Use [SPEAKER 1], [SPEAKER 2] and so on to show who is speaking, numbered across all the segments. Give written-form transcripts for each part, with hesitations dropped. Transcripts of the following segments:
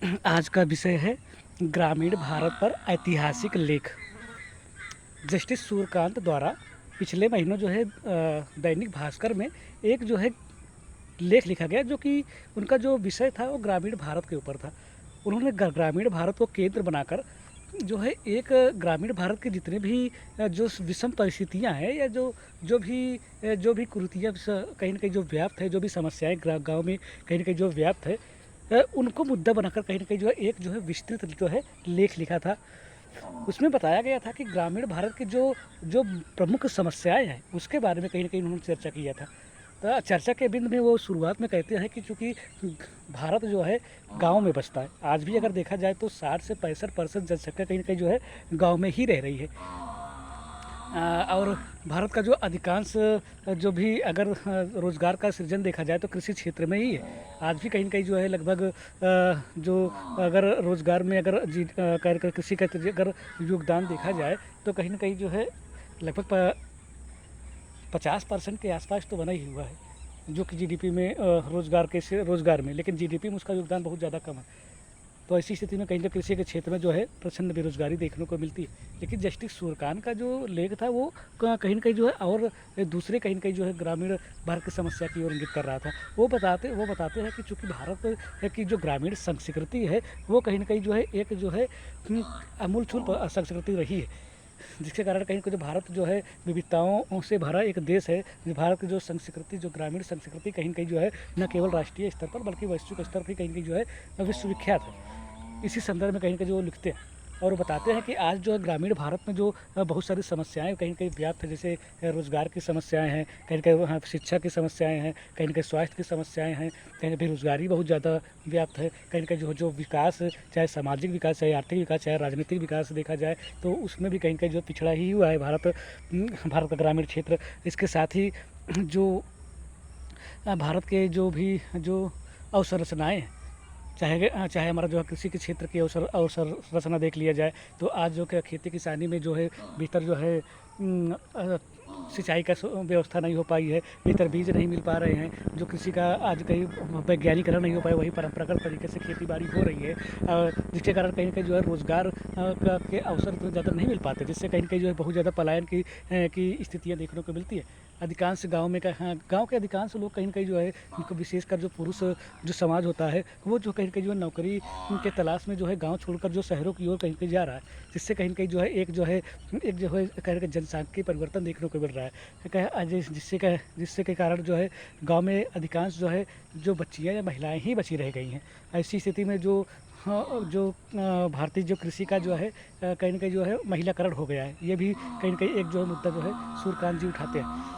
[SPEAKER 1] आज का विषय है ग्रामीण भारत पर ऐतिहासिक लेख। जस्टिस सूर्यकांत द्वारा पिछले महीनों जो है दैनिक भास्कर में एक जो है लेख लिखा गया, जो कि उनका जो विषय था वो ग्रामीण भारत के ऊपर था। उन्होंने ग्रामीण भारत को केंद्र बनाकर जो है एक ग्रामीण भारत के जितने भी जो विषम परिस्थितियां हैं, या जो भी कुरीतियाँ कहीं न कहीं जो व्याप्त है, जो भी समस्याएं गाँव में कहीं न कहीं जो व्याप्त है, उनको मुद्दा बनाकर कहीं न कहीं जो है एक जो है विस्तृत जो है लेख लिखा था। उसमें बताया गया था कि ग्रामीण भारत की जो जो प्रमुख समस्याएं हैं उसके बारे में कहीं न कहीं उन्होंने चर्चा किया था। तो चर्चा के बिंद में वो शुरुआत में कहते हैं कि चूँकि भारत जो है गाँव में बसता है। आज भी अगर देखा जाए तो 60 से 65% जनसंख्या कहीं न कहीं जो है गाँव में ही रह रही है। और भारत का जो अधिकांश जो भी अगर रोज़गार का सृजन देखा जाए तो कृषि क्षेत्र में ही है। आज भी कहीं न कहीं जो है लगभग जो अगर रोज़गार में अगर कृषि का अगर योगदान देखा जाए तो कहीं न कहीं जो है लगभग 50% के आसपास तो बना ही हुआ है, जो कि जीडीपी में रोज़गार में, लेकिन जीडीपी में उसका योगदान बहुत ज़्यादा कम है। तो ऐसी स्थिति में कहीं ना कृषि के क्षेत्र में जो है प्रचंड बेरोजगारी देखने को मिलती है। लेकिन जस्टिस सूर्यकांत का जो लेख था वो कहीं ना कहीं जो है और दूसरे कहीं ना कहीं जो है ग्रामीण भारत की समस्या की ओर इंगित कर रहा था। वो बताते हैं कि चूँकि भारत की जो ग्रामीण संस्कृति है वो कहीं ना कहीं जो है एक जो है अमूलचूल संस्कृति रही है, जिसके कारण कहीं जो भारत जो है विविधताओं से भरा एक देश है। भारत की जो संस्कृति, जो ग्रामीण संस्कृति कहीं न कहीं जो है न केवल राष्ट्रीय स्तर पर बल्कि वैश्विक स्तर पर कहीं न कहीं जो है विश्वविख्यात है। इसी संदर्भ में कहीं न कहीं जो वो लिखते हैं और बताते हैं कि आज जो है ग्रामीण भारत में जो बहुत सारी समस्याएं कहीं न कहीं व्याप्त है, जैसे रोज़गार की समस्याएं हैं, कहीं न कहीं वहाँ शिक्षा की समस्याएं हैं, कहीं न कहीं स्वास्थ्य की समस्याएं हैं, कहीं बेरोज़गारी बहुत ज़्यादा व्याप्त है, कहीं न कहीं जो जो विकास, चाहे सामाजिक विकास, चाहे आर्थिक विकास, चाहे राजनीतिक विकास देखा जाए तो उसमें भी कहीं न कहीं जो पिछड़ा ही हुआ है भारत का ग्रामीण क्षेत्र। इसके साथ ही जो भारत के जो भी जो अवसंरचनाएँ हैं, चाहे हमारा जो है कृषि के क्षेत्र की अवसंरचना देख लिया जाए तो आज जो कि खेती किसानी में जो है भीतर जो है सिंचाई का व्यवस्था नहीं हो पाई है, बेहतर बीज नहीं मिल पा रहे हैं, जो कृषि का आज कहीं वैज्ञानिकरण नहीं हो पाया, वही परंपरागत तरीके से खेती बाड़ी हो रही है, जिसके कारण कहीं न कहीं जो है रोज़गार के अवसर इतने ज़्यादा नहीं मिल पाते, जिससे कहीं न कहीं जो है बहुत ज़्यादा पलायन की स्थितियाँ देखने को मिलती है। अधिकांश गाँव में गाँव के अधिकांश लोग कहीं न कहीं जो है उनको विशेषकर जो पुरुष जो समाज होता है वो जो कहीं न कहीं जो है नौकरी के तलाश में जो है गाँव छोड़कर जो शहरों की ओर कहीं न कहीं जा रहा है, जिससे कहीं न कहीं जो है एक जो है कहीं न कहीं जनसांख्यिकीय परिवर्तन देखने को मिल रहा है, जिससे के कारण जो है गाँव में अधिकांश जो है जो बच्चियाँ या महिलाएँ ही बची रह गई हैं। ऐसी स्थिति में भारतीय जो कृषि का जो है कहीं न कहीं जो है महिलाकरण हो गया है। ये भी कहीं न कहीं एक जो है मुद्दा जो है सूर्यकांत जी उठाते हैं।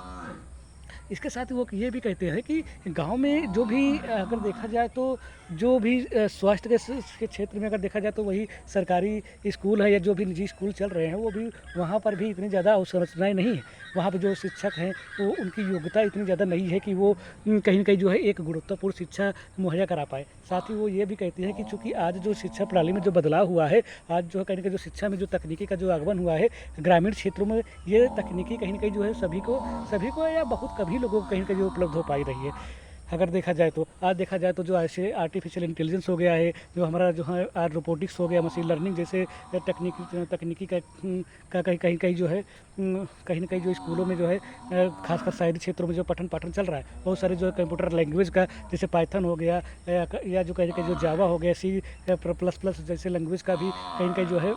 [SPEAKER 1] इसके साथ ही वो ये भी कहते हैं कि गाँव में जो भी अगर देखा जाए तो जो भी स्वास्थ्य के क्षेत्र में अगर देखा जाए तो वही सरकारी स्कूल है या जो भी निजी स्कूल चल रहे हैं वो भी वहाँ पर भी इतनी ज़्यादा अवसंरचनाएँ नहीं है। वहाँ पे जो शिक्षक हैं वो उनकी योग्यता इतनी ज़्यादा नहीं है कि वो कहीं न कहीं जो है एक गुणवत्तापूर्ण शिक्षा मुहैया करा पाए। साथ ही वो ये भी कहते हैं कि चूँकि आज जो शिक्षा प्रणाली में जो बदलाव हुआ है, आज जो है कहीं न कहीं जो शिक्षा में जो तकनीकी का जो आगमन हुआ है, ग्रामीण क्षेत्रों में ये तकनीकी कहीं न कहीं जो है सभी को या बहुत कभी लोगों को कहीं न कहीं उपलब्ध हो पाई रही है। अगर देखा जाए तो आज देखा जाए तो जो ऐसे आर्टिफिशियल इंटेलिजेंस हो गया है, जो हमारा जो है आज रोबोटिक्स हो गया, मशीन लर्निंग जैसे तकनीकी का कहीं कहीं जो है कहीं न कहीं जो स्कूलों में जो है खासकर शहरी क्षेत्रों में जो पठन पाठन चल रहा है, बहुत सारे जो है कंप्यूटर लैंग्वेज का जैसे पाइथन हो गया या जो कहीं न कहीं जो जावा हो गया, सी प्लस प्लस जैसे लैंग्वेज का भी कहीं न कहीं जो है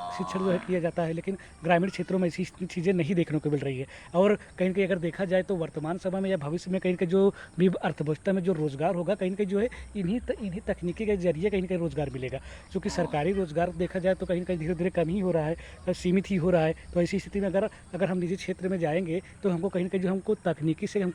[SPEAKER 1] शिक्षण जो है किया जाता है, लेकिन ग्रामीण क्षेत्रों में ऐसी चीज़ें नहीं देखने को मिल रही है। और कहीं न कहीं अगर देखा जाए तो वर्तमान समय में या भविष्य में कहीं न कहीं जो भी अर्थव्यवस्था में जो रोज़गार होगा कहीं न कहीं जो है इन्हीं तकनीकी के ज़रिए कहीं न कहीं रोज़गार मिलेगा। क्योंकि सरकारी रोज़गार देखा जाए तो कहीं न कहीं धीरे-धीरे कम ही हो रहा है, सीमित ही हो रहा है। तो ऐसी स्थिति में अगर हम निजी क्षेत्र में जाएँगे तो हमको कहीं न कहीं जो हमको तकनीकी से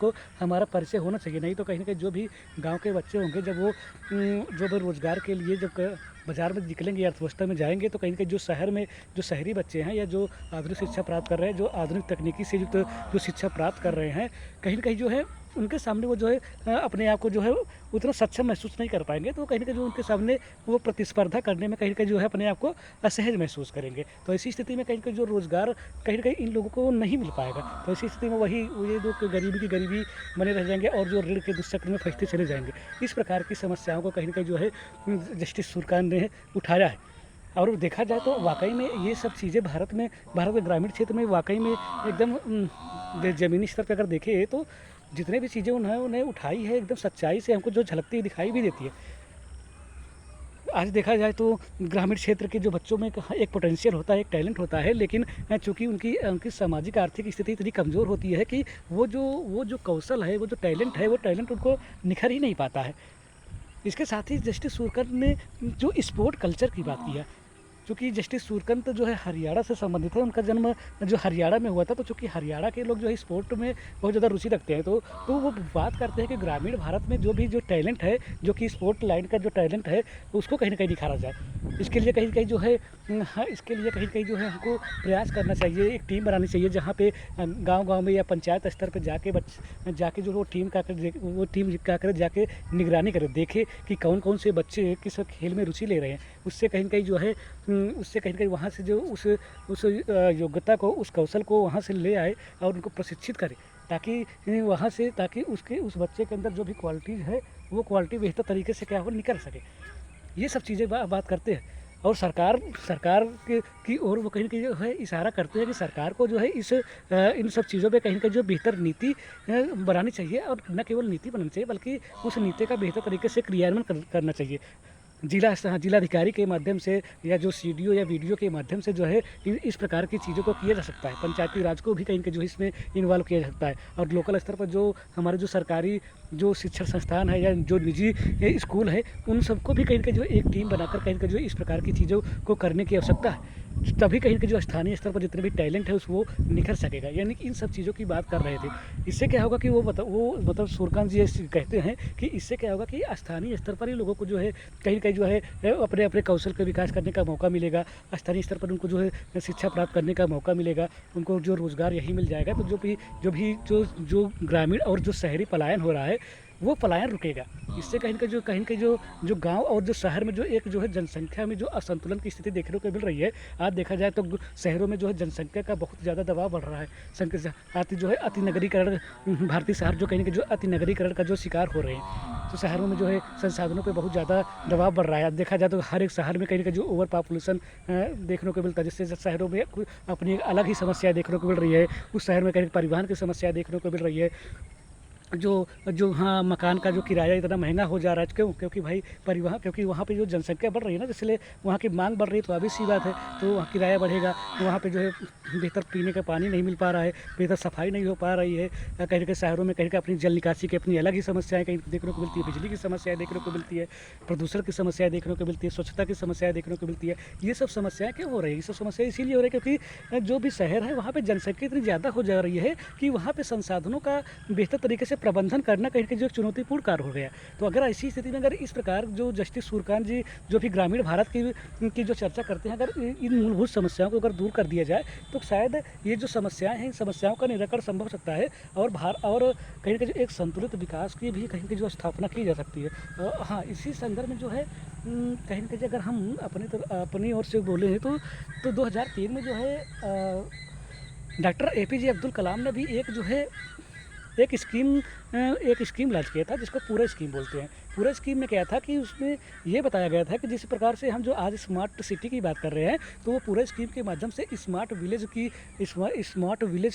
[SPEAKER 1] हमारा परिचय होना चाहिए। नहीं तो कहीं न कहीं जो भी गाँव के बच्चे होंगे जब वो जो भी रोज़गार के लिए जब बाज़ार में निकलेंगे, अर्थव्यवस्था में जाएँगे तो कहीं न कहीं जो शहर में जो शहरी बच्चे हैं या जो आधुनिक शिक्षा प्राप्त कर रहे हैं, जो आधुनिक तकनीकी से युक्त जो शिक्षा प्राप्त कर रहे हैं, कहीं न कहीं जो है उनके सामने वो जो है अपने आप को जो है उतना सक्षम महसूस नहीं कर पाएंगे, तो कहीं न कहीं जो उनके सामने वो प्रतिस्पर्धा करने में कहीं न कहीं जो है अपने आप को असहज महसूस करेंगे। तो ऐसी स्थिति में कहीं न कहीं जो रोज़गार कहीं न कहीं इन लोगों को नहीं मिल पाएगा। तो ऐसी स्थिति में वही ये लोग गरीबी की गरीबी बने रह जाएँगे और जो ऋण के दुष्चक्र में फँसते चले जाएँगे। इस प्रकार की समस्याओं को कहीं न कहीं जो है जस्टिस सुरकान ने उठाया है। और देखा जाए तो वाक़ई में ये सब चीज़ें भारत के ग्रामीण क्षेत्र में वाक़ई में एकदम ज़मीनी स्तर पे अगर देखें तो जितने भी चीज़ें उन्होंने उठाई है एकदम सच्चाई से हमको जो झलकती हुई दिखाई भी देती है। आज देखा जाए तो ग्रामीण क्षेत्र के जो बच्चों में एक पोटेंशियल होता है, एक टैलेंट होता है, लेकिन चूँकि उनकी सामाजिक आर्थिक स्थिति इतनी कमज़ोर होती है कि वो जो कौशल है, वो जो टैलेंट है, वो टैलेंट उनको निखर ही नहीं पाता है। इसके साथ ही जस्टिस सुरकन ने जो स्पोर्ट कल्चर की बात की है, चूँकि जस्टिस सुरकंत जो है हरियाणा से संबंधित है, उनका जन्म जो हरियाणा में हुआ था, तो चूँकि हरियाणा के लोग जो है स्पोर्ट में बहुत ज़्यादा रुचि रखते हैं, तो वो बात करते हैं कि ग्रामीण भारत में जो टैलेंट है, जो कि स्पोर्ट लाइन का जो टैलेंट है, उसको कहीं न कहीं निखारा जाए। इसके लिए कहीं न कहीं जो है इसके लिए कहीं न कहीं जो है हमको प्रयास करना चाहिए, एक टीम बनानी चाहिए जहाँ पे गाँव-गाँव में या पंचायत स्तर पे जाके जो वो टीम का कर जाके निगरानी करे, देखे कि कौन-कौन से बच्चे किस खेल में रुचि ले रहे हैं। उससे कहीं न कहीं जो है उससे कहीं न कहीं वहाँ से जो उस योग्यता को, उस कौशल को वहाँ से ले आए और उनको प्रशिक्षित करें, ताकि उस बच्चे के अंदर जो भी क्वालिटीज़ है, वो क्वालिटी बेहतर तरीके से क्या हो निकल सके। ये सब चीज़ें बात करते हैं और सरकार की ओर वो कहीं न कहीं जो है इशारा करते हैं कि सरकार को जो है इन सब चीज़ों पे कहीं न कहीं जो बेहतर नीति बनानी चाहिए और न केवल नीति बनानी चाहिए बल्कि उस नीति का बेहतर तरीके से क्रियान्वयन करना चाहिए। जिलाधिकारी के माध्यम से या जो सीडीओ या वीडियो के माध्यम से जो है इस प्रकार की चीज़ों को किया जा सकता है। पंचायती राज को भी कहीं न कहीं जो है इसमें इन्वॉल्व किया जा सकता है और लोकल स्तर पर जो हमारे जो सरकारी जो शिक्षण संस्थान है या जो निजी स्कूल है, उन सबको भी कहीं न कहीं जो एक टीम बनाकर कहीं न कहीं जो इस प्रकार की चीज़ों को करने की आवश्यकता है। तभी कहीं न कहीं जो स्थानीय स्तर पर जितने भी टैलेंट है वो निखर सकेगा। यानी कि इन सब चीज़ों की बात कर रहे थे। इससे क्या होगा कि वो मतलब सुरकांत जी कहते हैं कि इससे क्या होगा कि स्थानीय स्तर पर ही लोगों को जो है कहीं न कहीं जो है अपने कौशल का विकास करने का मौका मिलेगा। स्थानीय स्तर पर उनको जो है शिक्षा प्राप्त करने का मौका मिलेगा। उनको जो रोज़गार यहीं मिल जाएगा। तो जो ग्रामीण और जो शहरी पलायन हो रहा है, वो पलायन रुकेगा। इससे कहीं न कहीं जो गाँव और जो शहर में जो एक जो है जनसंख्या में जो असंतुलन की स्थिति देखने को मिल रही है। आज देखा जाए तो शहरों में जो है जनसंख्या का बहुत ज़्यादा दबाव बढ़ रहा है। जो है अति नगरीकरण, भारतीय शहर जो कहीं न कहीं जो अति नगरीकरण का जो शिकार हो रहे हैं। तो शहरों में जो है संसाधनों पे बहुत ज़्यादा दबाव बढ़ रहा है। देखा जाए तो हर एक शहर में कहीं न कहीं जो ओवर पॉपुलेशन देखने को मिलता है, जिससे शहरों में अपनी एक अलग ही समस्या देखने को मिल रही है। उस शहर में कहीं परिवहन की समस्या देखने को मिल रही है। हाँ, मकान का जो किराया इतना महंगा हो जा रहा है, क्योंकि वहाँ पे जो जनसंख्या बढ़ रही है ना, इसलिए वहाँ की मांग बढ़ रही है, तो obvious सी बात है, तो वहाँ किराया बढ़ेगा। वहाँ पे जो है बेहतर पीने का पानी नहीं मिल पा रहा है, बेहतर सफाई नहीं हो पा रही है। कहीं न कहीं शहरों में कहीं का अपनी जल निकासी की अपनी अलग ही समस्याएँ कहीं देखने को मिलती है, बिजली की समस्याएँ देखने को मिलती है, प्रदूषण की समस्याएँ देखने को मिलती है, स्वच्छता की समस्याएँ देखने को मिलती है। ये सब समस्याएँ क्यों हो रही है? ये सब समस्याएँ इसीलिए हो रही है क्योंकि जो भी शहर है वहाँ पे जनसंख्या इतनी ज़्यादा हो जा रही है कि वहाँ पे संसाधनों का बेहतर तरीके से प्रबंधन करना कहीं जो एक चुनौतीपूर्ण कार्य हो गया। तो अगर ऐसी स्थिति में अगर इस प्रकार जो जस्टिस सुरकांत जी जो भी ग्रामीण भारत की जो चर्चा करते हैं, अगर इन मूलभूत समस्याओं को अगर दूर कर दिया जाए तो शायद ये जो समस्याएं हैं, इन समस्याओं का निराकरण संभव हो सकता है और कहीं न कहीं एक संतुलित विकास की भी कहीं जो स्थापना की जा सकती है। हाँ, इसी संदर्भ में जो है कहीं न कहीं अगर हम अपनी ओर से बोले तो 2003 में जो है डॉक्टर एपीजे अब्दुल कलाम ने भी एक स्कीम लॉन्च किया था, जिसको पूरा स्कीम बोलते हैं। पूरा स्कीम में क्या था कि उसमें ये बताया गया था कि जिस प्रकार से हम जो आज स्मार्ट सिटी की बात कर रहे हैं, तो वो पूरा स्कीम के माध्यम से स्मार्ट विलेज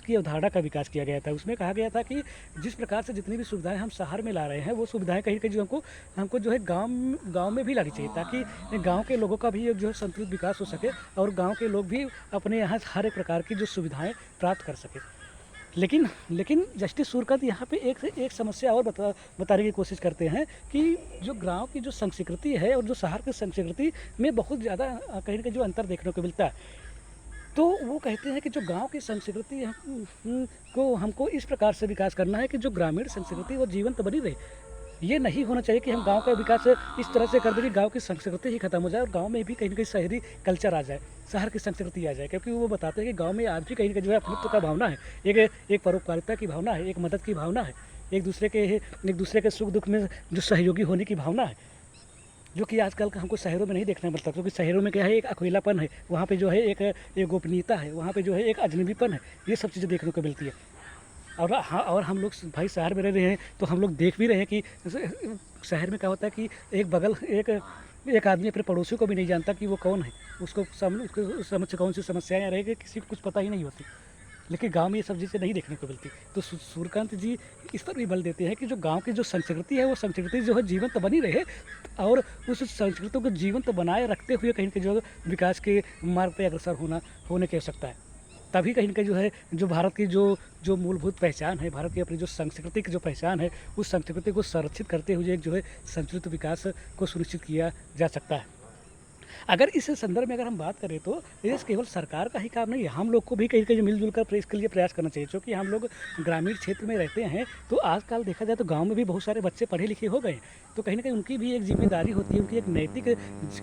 [SPEAKER 1] की अवधारणा का विकास किया गया था। उसमें कहा गया था कि जिस प्रकार से जितनी भी सुविधाएं हम शहर में ला रहे हैं, वो सुविधाएं कहीं कहीं जो हमको जो है गाँव में भी लानी चाहिए, ताकि गाँव के लोगों का भी जो है संतुलित विकास हो सके और गाँव के लोग भी अपने यहाँ हर एक प्रकार की जो सुविधाएँ प्राप्त कर सकें। लेकिन जस्टिस सुरकांत यहाँ पे एक समस्या और बताने की कोशिश करते हैं कि जो गांव की जो संस्कृति है और जो शहर की संस्कृति में बहुत ज़्यादा कहीं न कहीं जो अंतर देखने को मिलता है। तो वो कहते हैं कि जो गांव की संस्कृति को हमको इस प्रकार से विकास करना है कि जो ग्रामीण संस्कृति वो जीवंत बनी रहे। ये नहीं होना चाहिए कि हम गांव का विकास इस तरह से कर दें कि गांव की संस्कृति ही खत्म हो जाए और गांव में भी कहीं न कहीं शहरी कल्चर आ जाए, शहर की संस्कृति आ जाए। क्योंकि वो बताते हैं कि गांव में आज भी कहीं न कहीं जो है अपनत्व का भावना है, एक परोपकारिता की भावना है, एक मदद की भावना है। एक दूसरे के सुख दुख में जो सहयोगी होने की भावना है, जो कि आजकल का हमको शहरों में नहीं देखने मिलता, क्योंकि शहरों में क्या है, एक अकेलापन है, वहाँ पे जो है एक गोपनीयता है, वहाँ पे जो है एक अजनबीपन है, ये सब चीज़ें देखने को मिलती है। और हाँ, और हम लोग भाई शहर में रह रहे हैं तो हम लोग देख भी रहे हैं कि शहर में क्या होता है कि एक एक आदमी अपने पड़ोसियों को भी नहीं जानता कि वो कौन है, उसको समझ कौन सी समस्याएं आ रही है किसी को कुछ पता ही नहीं होती। लेकिन गांव में ये सब चीज़ें नहीं देखने को मिलती। तो सूर्यकांत जी इस पर भी बल देते हैं कि जो गांव की जो संस्कृति है, वो संस्कृति जो है जीवंत तो बनी रहे, और उस संस्कृति को जीवंत तो बनाए रखते हुए कहीं के जो विकास के मार्ग पर अग्रसर होने की आवश्यकता है। तभी कहीं न कहीं जो है, जो भारत की जो मूलभूत पहचान है, भारत की अपनी जो सांस्कृतिक जो पहचान है, उस संस्कृति को संरक्षित करते हुए एक जो है संतुलित विकास को सुनिश्चित किया जा सकता है। अगर इस संदर्भ में अगर हम बात करें तो ये केवल सरकार का ही काम नहीं है, हम लोग को भी कहीं कहीं मिलजुल कर इसके लिए प्रयास करना चाहिए, क्योंकि हम लोग ग्रामीण क्षेत्र में रहते हैं। तो आजकल देखा जाए तो गांव में भी बहुत सारे बच्चे पढ़े लिखे हो गए हैं, तो कहीं ना कहीं उनकी भी एक जिम्मेदारी होती है, उनकी एक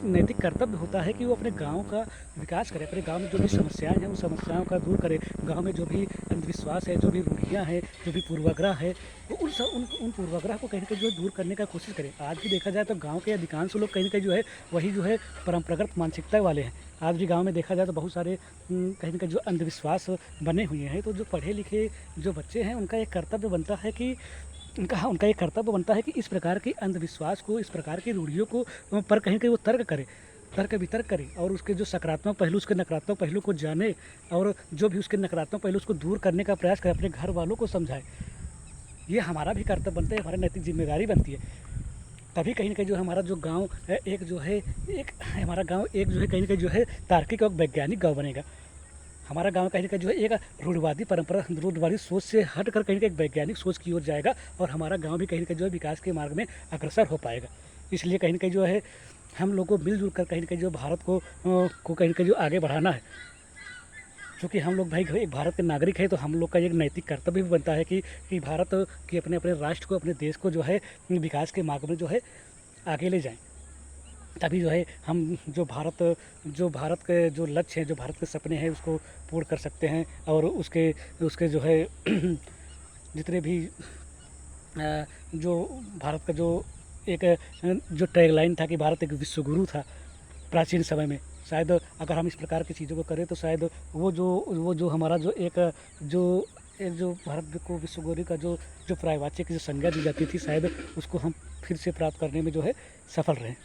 [SPEAKER 1] नैतिक कर्तव्य होता है कि वो अपने गाँव का विकास करें, अपने गाँव में जो भी समस्याएँ हैं उन समस्याओं का दूर करें, गाँव में जो भी अंधविश्वास है, जो भी रूढ़ियाँ हैं, जो भी पूर्वाग्रह है, तो उन पूर्वाग्रह को कहीं ना कहीं जो है दूर करने का कोशिश करें। आज भी देखा जाए तो गाँव के अधिकांश लोग कहीं ना कहीं जो है वही जो है परंपरागत मानसिकता वाले हैं। आज भी गांव में देखा जाए तो बहुत सारे कहीं ना कहीं जो अंधविश्वास बने हुए हैं। तो जो पढ़े लिखे जो बच्चे हैं उनका एक कर्तव्य बनता है कि उनका एक कर्तव्य बनता है कि इस प्रकार के अंधविश्वास को, इस प्रकार की रूढ़ियों को पर कहीं कहीं वो तर्क वितर्क करे, और उसके जो सकारात्मक पहलू, उसके नकारात्मक पहलू को जाने, और जो भी उसके नकारात्मक पहलू उसको दूर करने का प्रयास करे, अपने घर वालों को समझाए। ये हमारा भी कर्तव्य बनता है, हमारी नैतिक जिम्मेदारी बनती है। तभी कहीं न कहीं जो हमारा जो गाँव है, हमारा गाँव एक जो है कहीं न कहीं जो है तार्किक और वैज्ञानिक गाँव बनेगा। हमारा गाँव कहीं न कहीं जो है एक रूढ़िवादी सोच से हट कर कहीं न कहीं एक वैज्ञानिक सोच की ओर जाएगा, और हमारा गाँव भी कहीं न कहीं जो है विकास के मार्ग में अग्रसर हो पाएगा। इसलिए कहीं न कहीं जो है हम लोग को मिलजुल कर कहीं न कहीं जो भारत को कहीं न कहीं जो आगे बढ़ाना है। क्योंकि हम लोग भाई एक भारत के नागरिक हैं, तो हम लोग का एक नैतिक कर्तव्य भी बनता है कि भारत की अपने राष्ट्र को, अपने देश को जो है विकास के मार्ग में जो है आगे ले जाएं। तभी जो है हम जो भारत के जो लक्ष्य हैं, जो भारत के सपने हैं, उसको पूर्ण कर सकते हैं। और उसके जो है जितने भी जो भारत का जो टैगलाइन था कि भारत एक विश्वगुरु था प्राचीन समय में, शायद अगर हम इस प्रकार की चीज़ों को करें तो शायद वो जो हमारा जो भारत को विश्वगुरु का जो पर्यायवाची की जो संज्ञा दी जाती थी, शायद उसको हम फिर से प्राप्त करने में जो है सफल रहें।